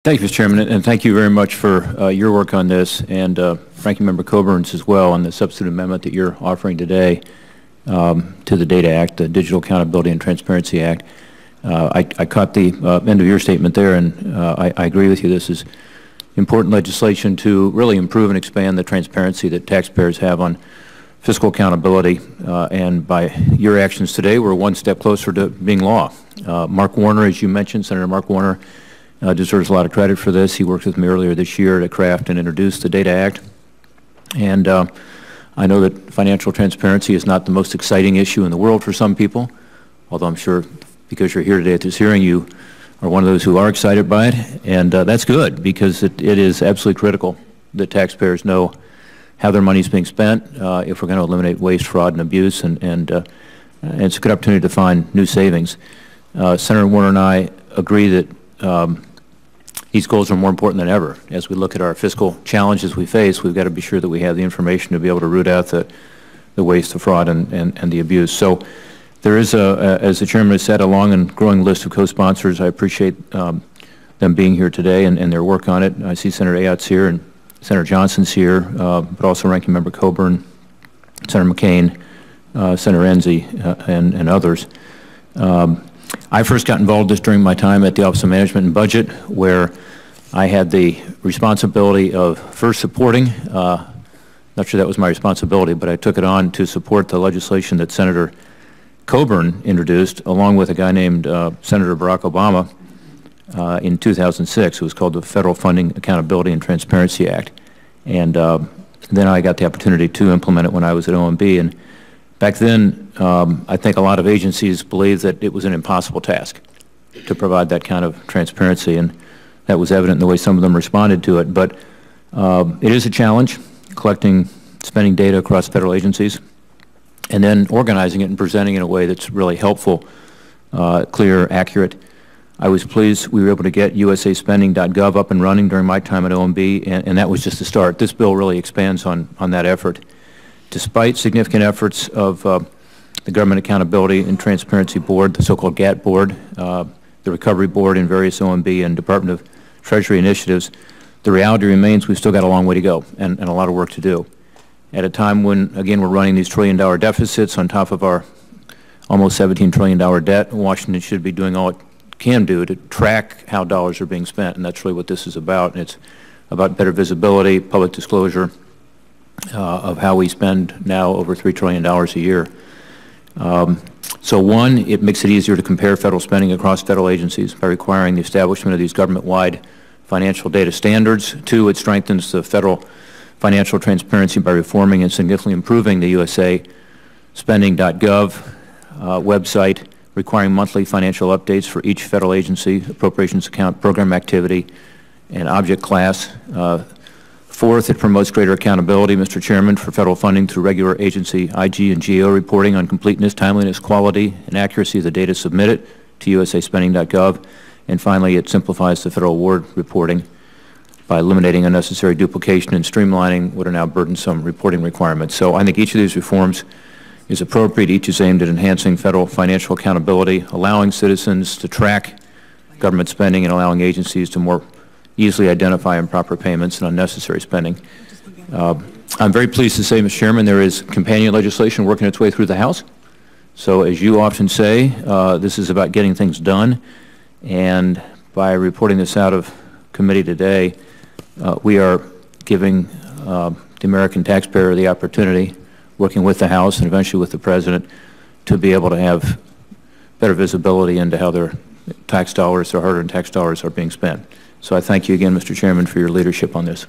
Thank you, Mr. Chairman, and thank you very much for your work on this, and Ranking Member Coburn's as well on the substitute amendment that you're offering today to the DATA Act, the Digital Accountability and Transparency Act. I caught the end of your statement there, and I agree with you. This is important legislation to really improve and expand the transparency that taxpayers have on fiscal accountability, and by your actions today, we're one step closer to being law. Mark Warner, as you mentioned, Senator Mark Warner, deserves a lot of credit for this. He worked with me earlier this year to craft and introduce the DATA Act. And I know that financial transparency is not the most exciting issue in the world for some people, although I'm sure because you're here today at this hearing, you are one of those who are excited by it. And that's good, because it is absolutely critical that taxpayers know how their money is being spent if we're going to eliminate waste, fraud, and abuse. And it's a good opportunity to find new savings. Senator Warner and I agree that these goals are more important than ever. As we look at our fiscal challenges we face, we've got to be sure that we have the information to be able to root out the waste, the fraud, and the abuse. So there is, as the Chairman has said, a long and growing list of co-sponsors. I appreciate them being here today and their work on it. I see Senator Ayotte's here and Senator Johnson's here, but also Ranking Member Coburn, Senator McCain, Senator Enzi, and others. I first got involved in this during my time at the Office of Management and Budget, where I had the responsibility of first supporting, not sure that was my responsibility, but I took it on to support the legislation that Senator Coburn introduced, along with a guy named Senator Barack Obama in 2006. It was called the Federal Funding Accountability and Transparency Act. And then I got the opportunity to implement it when I was at OMB. And back then, I think a lot of agencies believed that it was an impossible task to provide that kind of transparency, and that was evident in the way some of them responded to it. But it is a challenge, collecting spending data across federal agencies, and then organizing it and presenting it in a way that's really helpful, clear, accurate. I was pleased we were able to get usaspending.gov up and running during my time at OMB, and that was just the start. This bill really expands on that effort. Despite significant efforts of the Government Accountability and Transparency Board, the so-called GATT Board, the Recovery Board, and various OMB and Department of Treasury initiatives, the reality remains we've still got a long way to go and a lot of work to do. At a time when, again, we're running these trillion-dollar deficits on top of our almost $17 trillion debt, Washington should be doing all it can do to track how dollars are being spent, and that's really what this is about. And it's about better visibility, public disclosure of how we spend now over $3 trillion a year. So one, it makes it easier to compare federal spending across federal agencies by requiring the establishment of these government-wide financial data standards. Two, it strengthens the federal financial transparency by reforming and significantly improving the usaspending.gov website, requiring monthly financial updates for each federal agency, appropriations account, program activity, and object class. Fourth, it promotes greater accountability, Mr. Chairman, for federal funding through regular agency IG and GAO reporting on completeness, timeliness, quality, and accuracy of the data submitted to usaspending.gov. And finally, it simplifies the federal award reporting by eliminating unnecessary duplication and streamlining what are now burdensome reporting requirements. So I think each of these reforms is appropriate. Each is aimed at enhancing federal financial accountability, allowing citizens to track government spending, and allowing agencies to more easily identify improper payments and unnecessary spending. I'm very pleased to say, Mr. Chairman, there is companion legislation working its way through the House. So as you often say, this is about getting things done. And by reporting this out of committee today, we are giving the American taxpayer the opportunity, working with the House and eventually with the President, to be able to have better visibility into how their tax dollars, their hard-earned tax dollars, are being spent. So I thank you again, Mr. Chairman, for your leadership on this.